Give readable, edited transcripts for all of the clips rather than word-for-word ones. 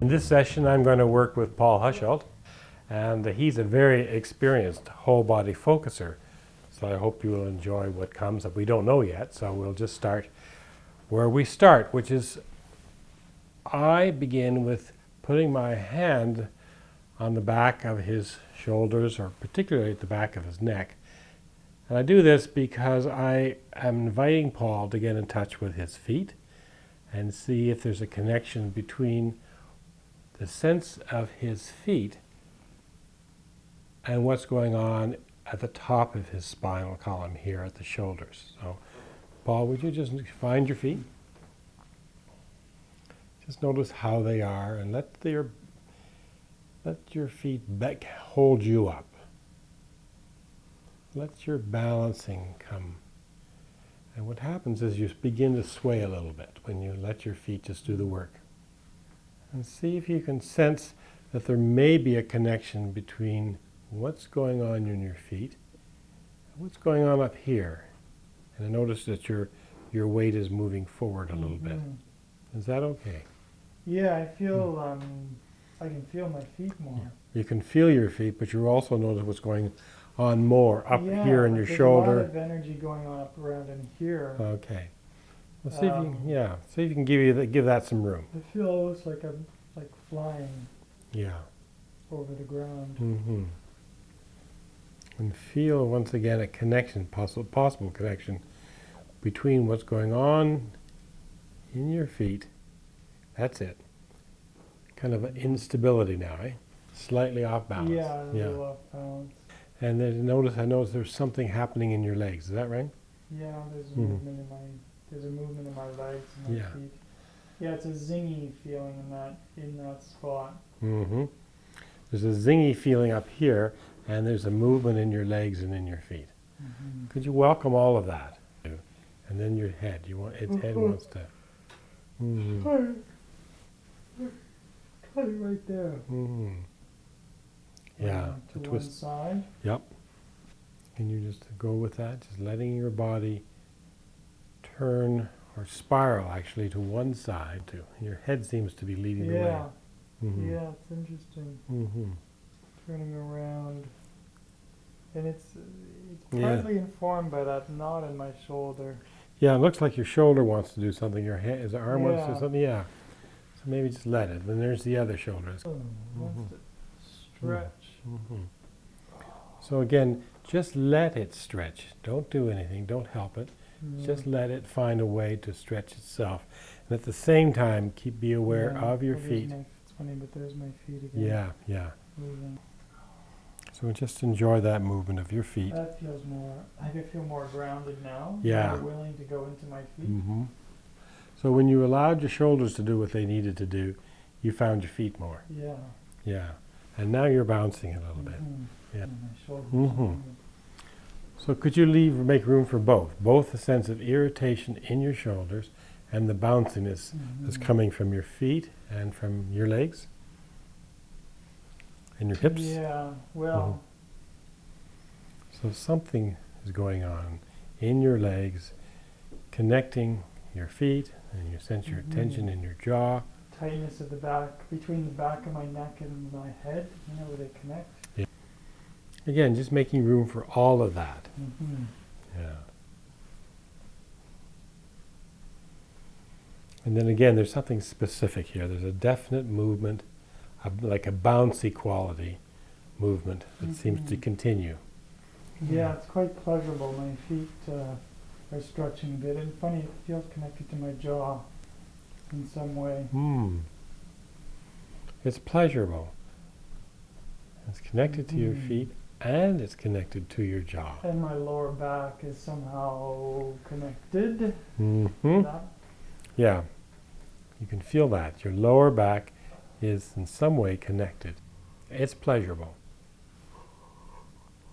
In this session, I'm going to work with Paul Huschilt, and he's a very experienced whole body focuser. So I hope you will enjoy what comes. We don't know yet, so we'll just start where we start, which is I begin with putting my hand on the back of his shoulders, or particularly at the back of his neck. And I do this because I am inviting Paul to get in touch with his feet and see if there's a connection between the sense of his feet and what's going on at the top of his spinal column here at the shoulders. So, Paul, would you just find your feet? Just notice how they are and let your feet hold you up. Let your balancing come. And what happens is you begin to sway a little bit when you let your feet just do the work. And see if you can sense that there may be a connection between what's going on in your feet and what's going on up here. And I notice that your weight is moving forward a little bit. Is that okay? Yeah, I feel, I can feel my feet more. You can feel your feet, but you also notice what's going on more up here in your shoulder. There's a lot of energy going on up around in here. Okay. Well, see if you can give that some room. I feel almost like I'm flying. Yeah. Over the ground. Mm-hmm. And feel once again a connection, possible connection between what's going on in your feet. That's it. Kind of an instability now, eh? Slightly off balance. Yeah, a little off balance. And then I notice there's something happening in your legs. Is that right? Yeah, there's a movement in my legs and my feet. Yeah, it's a zingy feeling in that spot. Mm-hmm. There's a zingy feeling up here, and there's a movement in your legs and in your feet. Mm-hmm. Could you welcome all of that? And then your head. Its head wants to. Mm-hmm. Cut it right there. Mm-hmm. Yeah. To one side. Yep. Can you just go with that? Just letting your body turn or spiral actually to one side too. Your head seems to be leading the way. Mm-hmm. Yeah, it's interesting. Mm-hmm. Turning around. And it's partly informed by that knot in my shoulder. Yeah, it looks like your shoulder wants to do something. Your arm wants to do something. Yeah. So maybe just let it. Then there's the other shoulder. Wants to stretch. Mm-hmm. So again, just let it stretch. Don't do anything. Don't help it. Just let it find a way to stretch itself. And at the same time, be aware of your feet. It's funny, but there's my feet again. Yeah. Moving. So just enjoy that movement of your feet. That feels more, I feel more grounded now. Yeah. More willing to go into my feet. Mm-hmm. So when you allowed your shoulders to do what they needed to do, you found your feet more. Yeah. Yeah. And now you're bouncing a little bit. Yeah. And my shoulders. Mm-hmm. So could you make room for both the sense of irritation in your shoulders and the bounciness that's coming from your feet and from your legs and your hips? Yeah, well. So something is going on in your legs, connecting your feet, and you sense your tension in your jaw. Tightness at the back, between the back of my neck and my head, where they connect. Yeah. Again, just making room for all of that. Mm-hmm. Yeah. And then again, there's something specific here. There's a definite movement, like a bouncy quality movement that seems to continue. Yeah, it's quite pleasurable. My feet are stretching a bit. And funny, it feels connected to my jaw in some way. It's pleasurable. It's connected to your feet and it's connected to your jaw. And my lower back is somehow connected. Mm-hmm. Yeah, you can feel that. Your lower back is in some way connected. It's pleasurable.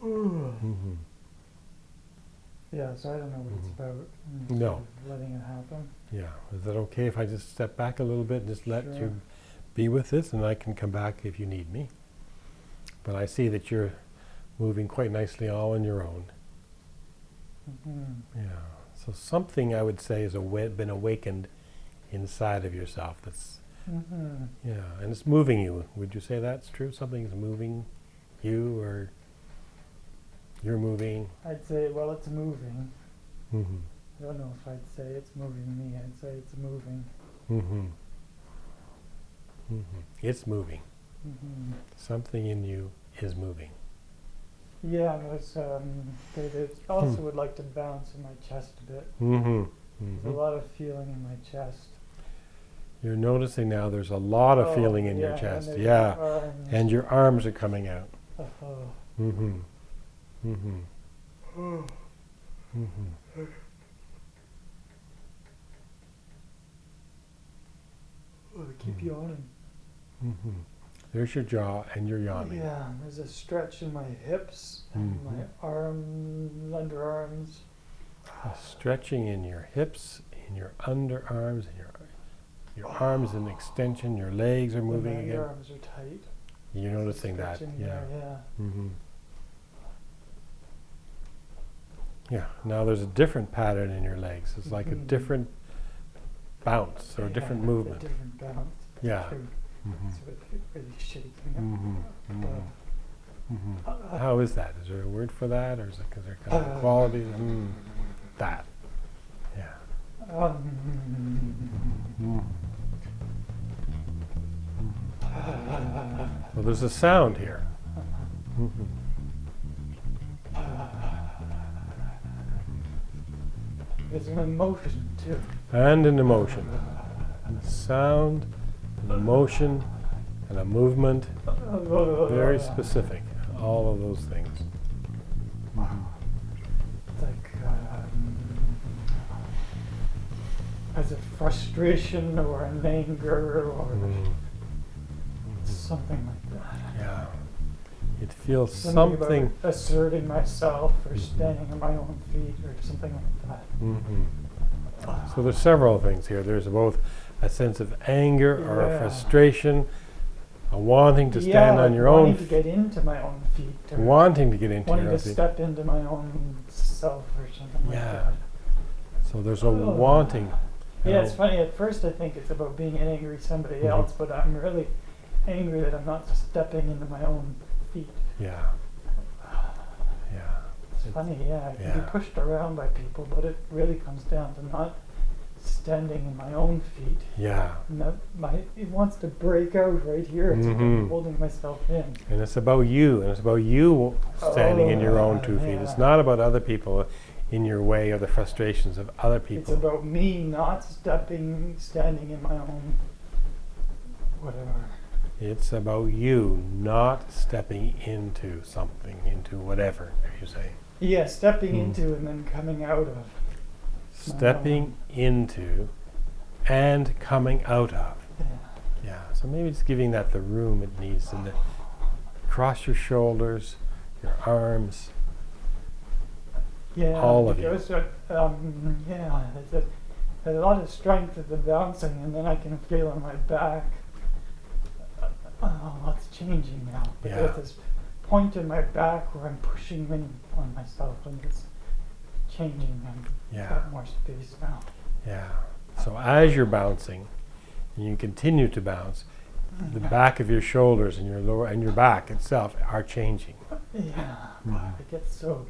Mm-hmm. Yeah, so I don't know what it's about. No. Letting it happen. Yeah. Is that okay if I just step back a little bit and just let you be with this, and I can come back if you need me? But I see that you're moving quite nicely all on your own. Yeah. So something, I would say, has been awakened inside of yourself that's Mm-hmm. Yeah, and it's moving you. Would you say that's true? Something's moving you, or you're moving? I'd say, well, it's moving. Mm-hmm. I don't know if I'd say it's moving me. I'd say it's moving. Mm-hmm. Mm-hmm. It's moving. Mm-hmm. Something in you is moving. Yeah, they also would like to bounce in my chest a bit. Mm-hmm. There's a Mm-hmm. lot of feeling in my chest. You're noticing now there's a lot of feeling in your yeah, chest. and Yeah. arms. And your arms are coming out. Oh. Mm-hmm. Mm-hmm. Mm-hmm. Keep yawning. Mm-hmm. There's your jaw and you're yawning. Yeah, there's a stretch in my hips and Mhm. my arms, underarms. Stretching in your hips, in your underarms, and your arms in extension, your legs are moving My again. underarms are tight. You're noticing that, Stretching yeah. there, yeah. Mm-hmm. Yeah, now there's a different pattern in your legs. It's like a Mhm. different bounce or a different Yeah, movement. A different bounce. Yeah. True. Mm-hmm. It's really shaking. Mm-hmm. Uh, Mm-hmm. Mm-hmm. How is that? Is there a word for that, or is there kind of quality? That. Yeah. Mm. Well, there's a sound here. Mm-hmm. There's an emotion too. And an emotion. And sound, an emotion, and a movement. Very specific. All of those things. It's like as a frustration or an anger or something like that. Yeah. It feels Something something. about asserting myself or standing on my own feet or something like that. So there's several things here. There's both a sense of anger or a Yeah. frustration, a wanting to stand on like your own, wanting to get into my own feet or wanting to get into wanting your own to feet. step into my own self or something Yeah. like that. So there's a wanting. Yeah, it's funny. At first, I think it's about being angry at somebody Mhm. else, but I'm really angry that I'm not stepping into my own feet. Yeah. Yeah. It's funny, yeah. I can yeah. be pushed around by people, but it really comes down to not standing in my own feet. Yeah. And that it wants to break out right here. It's like I'm Mhm. holding myself in. And it's about you, and it's about you standing in your own 2 feet. It's yeah. not about other people in your way or the frustrations of other It's people. about me not standing in my own whatever. It's about you not stepping into something, into whatever you say. Yeah, stepping Mm. into and then coming out of. Stepping into and coming out of. Yeah. Yeah, so maybe it's giving that the room it needs, and cross your shoulders, your arms. Yeah, All of you. because, yeah, there's a lot of strength at the bouncing, and then I can feel on my back. Oh, what's changing now? But Yeah. there's this point in my back where I'm pushing in on myself, and it's changing. I've Yeah. got more space now. Yeah. So as you're bouncing, and you continue to bounce, the back of your shoulders and your lower and your back itself are changing. Yeah, Mhm. it gets so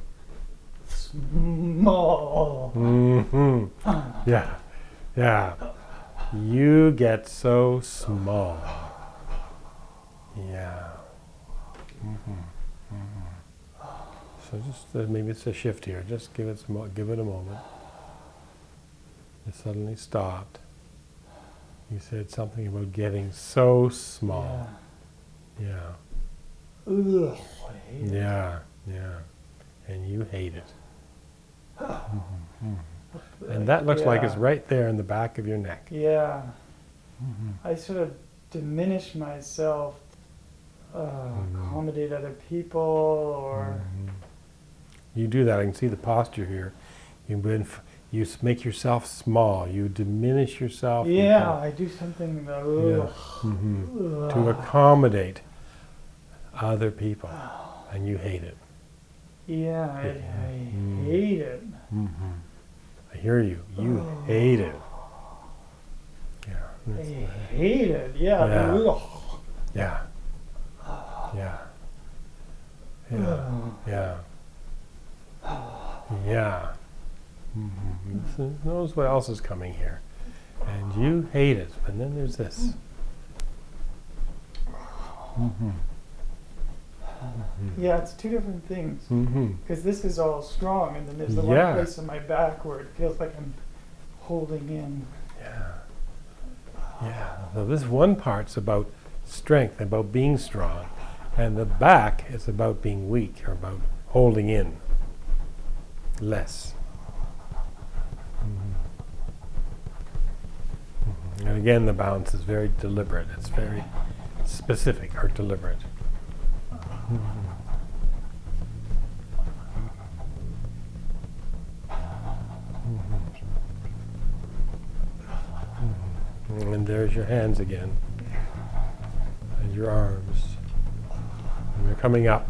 small. Mm-hmm. Yeah. Yeah. You get so small. Yeah. Mm-hmm. Mm-hmm. So just maybe it's a shift here. Just give it a moment. It suddenly stopped. You said something about getting so small. Yeah. Ugh, I hate it. Yeah. Yeah. And you hate it. And that looks like it's Yeah. right there in the back of your neck. Yeah. I sort of diminish myself, accommodate other people, or You do that. I can see the posture here. You make yourself small. You diminish yourself. yeah, I do something To accommodate other people, and you hate it. yeah, I Mm. hate it. I hear you. You hate it. Yeah. I hate it. Yeah. Yeah. Yeah. Yeah. Yeah. Yeah. Yeah. Who knows what else is coming here? And you hate it. And then there's this. Yeah, it's two different things. Because this is all strong, and then there's the Yeah. one place in my back where it feels like I'm holding in. Yeah. Yeah. So this one part's about strength, about being strong. And the back is about being weak, or about holding in less. And again, the balance is very deliberate. It's very specific or deliberate. And there's your hands again, and your arms. And they're coming up.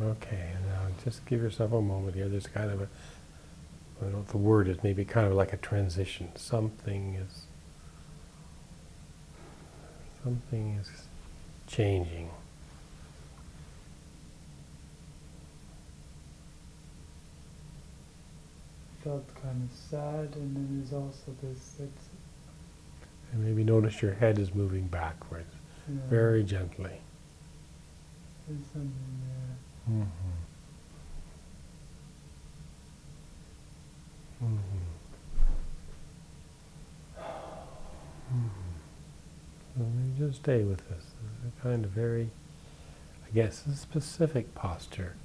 Okay, and now just give yourself a moment here. There's kind of a, I don't know what the word is, maybe kind of like a transition. Something is changing. Felt kind of sad, and then there's also this. And maybe notice your head is moving backwards, very gently. There's something there. So maybe just stay with this. This is a kind of very, I guess, a specific posture.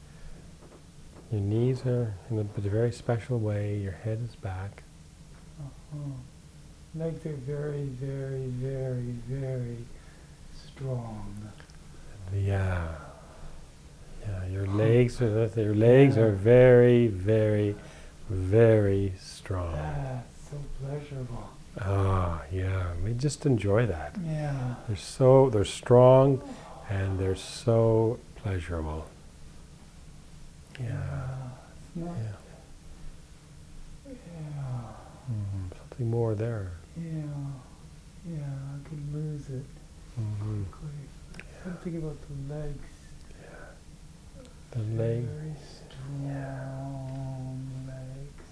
Your knees are in a very special way. Your head is back. Legs are very, very, very, very strong. Yeah. Yeah, your legs are very, very, very strong. Yeah, so pleasurable. Ah, yeah. I mean, just enjoy that. Yeah. They're strong, and they're so pleasurable. Yeah. It's not, Something more there. Yeah. I could lose it quickly. Something about the legs. The legs. Very strong legs.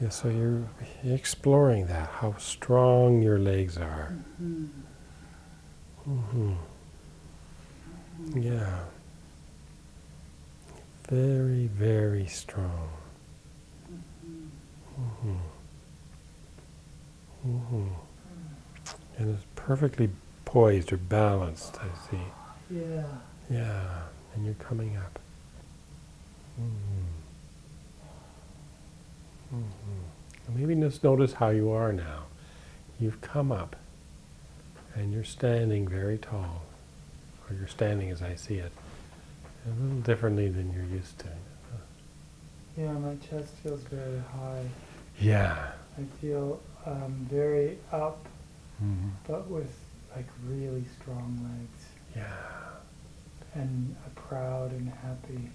Yeah, so you're exploring that, how strong your legs are. Yeah. Very, very strong. And it's perfectly poised or balanced, I see. Yeah. Yeah, and you're coming up. Maybe just notice how you are now. You've come up, and you're standing very tall. Or you're standing as I see it. A little differently than you're used to. Yeah, my chest feels very high. Yeah. I feel very up, but with like really strong legs. Yeah. And proud and happy,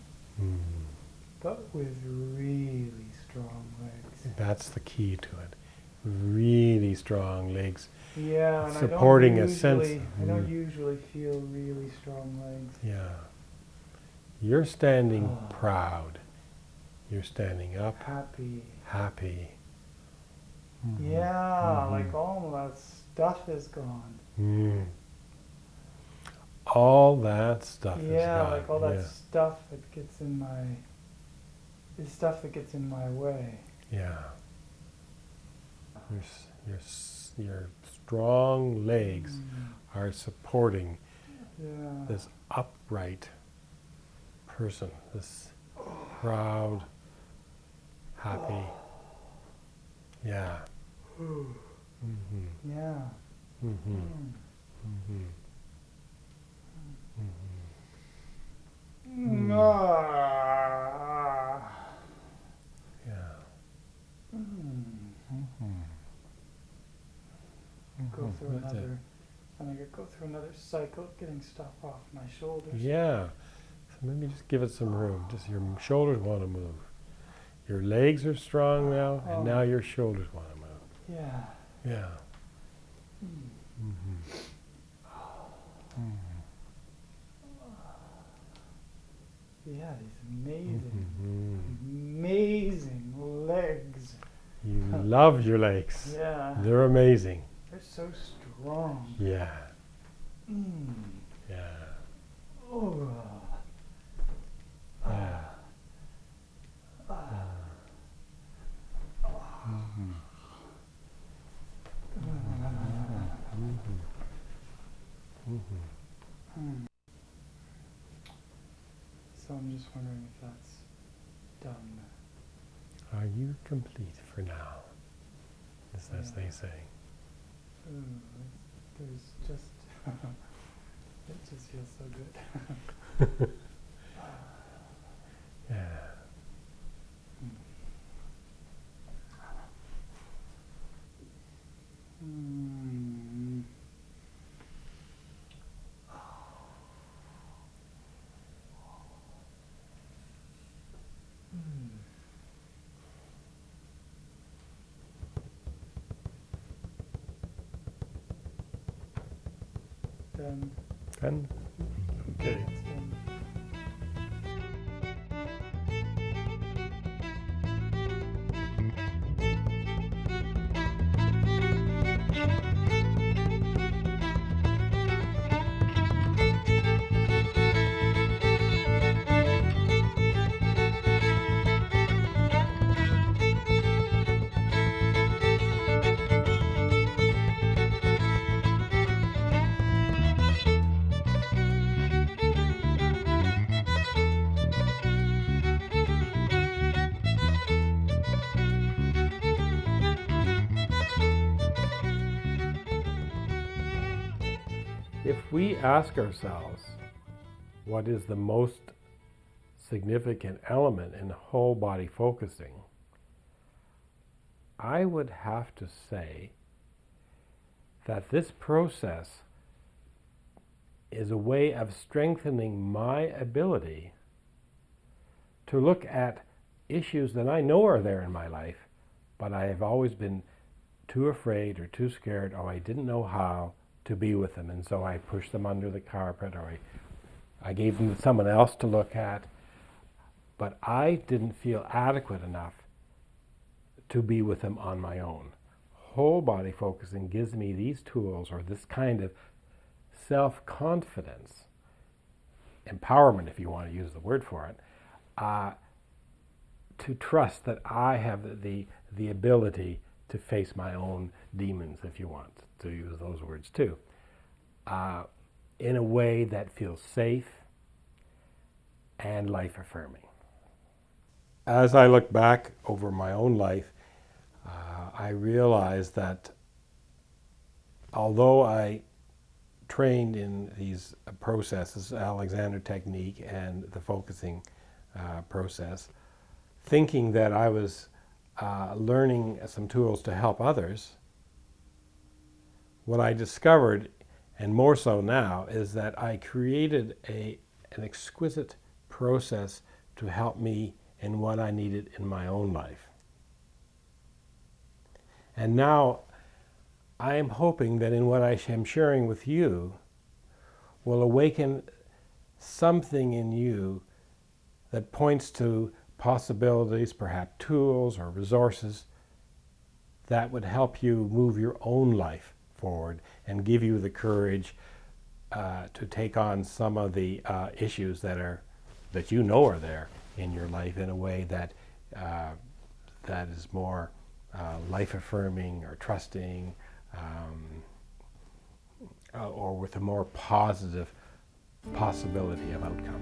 but with really strong legs. That's the key to it. Really strong legs. Yeah, and supporting I a sense. don't usually feel really strong legs. Yeah. You're standing proud. You're standing up. Happy. Yeah, like all that stuff is gone. All that stuff is gone. Yeah, like all that stuff that gets in my way. Yeah. Your strong legs are supporting this upright person, this proud, happy. Yeah. Mm-hmm. Yeah. Mm-hmm. Mm. Mm-hmm. Mm. Ah. Yeah. Mm. Mm-hmm. Go through That's it. another. I'm gonna go through another cycle, getting stuff off my shoulders. Yeah. So maybe just give it some room. Just your shoulders want to move. Your legs are strong now, and now your shoulders want to move. Yeah. Yeah. Mm. Mm-hmm. Mm-hmm. Yeah, these amazing, Mm-hmm. amazing legs. You love your legs. Yeah. They're amazing. They're so strong. Yeah. Mm. Yeah. Oh. Yeah. Mm-hmm. Mm-hmm. Mm. So I'm just wondering if that's done. Are you complete for now? As they say. Ooh, there's just it just feels so good. Yeah. Mm. Done. Done? Okay. It's done. If we ask ourselves what is the most significant element in whole body focusing, I would have to say that this process is a way of strengthening my ability to look at issues that I know are there in my life, but I have always been too afraid or too scared, or I didn't know how to be with them, and so I pushed them under the carpet, or I gave them to someone else to look at, but I didn't feel adequate enough to be with them on my own. Whole body focusing gives me these tools, or this kind of self-confidence, empowerment if you want to use the word for it, to trust that I have the ability to face my own demons, if you want to use those words too, in a way that feels safe and life-affirming. As I look back over my own life, I realize that although I trained in these processes, Alexander technique and the focusing process, thinking that I was learning some tools to help others, what I discovered, and more so now, is that I created an exquisite process to help me in what I needed in my own life. And now I am hoping that in what I am sharing with you will awaken something in you that points to possibilities, perhaps tools or resources that would help you move your own life forward and give you the courage to take on some of the issues that you know are there in your life in a way that that is more life-affirming or trusting, or with a more positive possibility of outcome.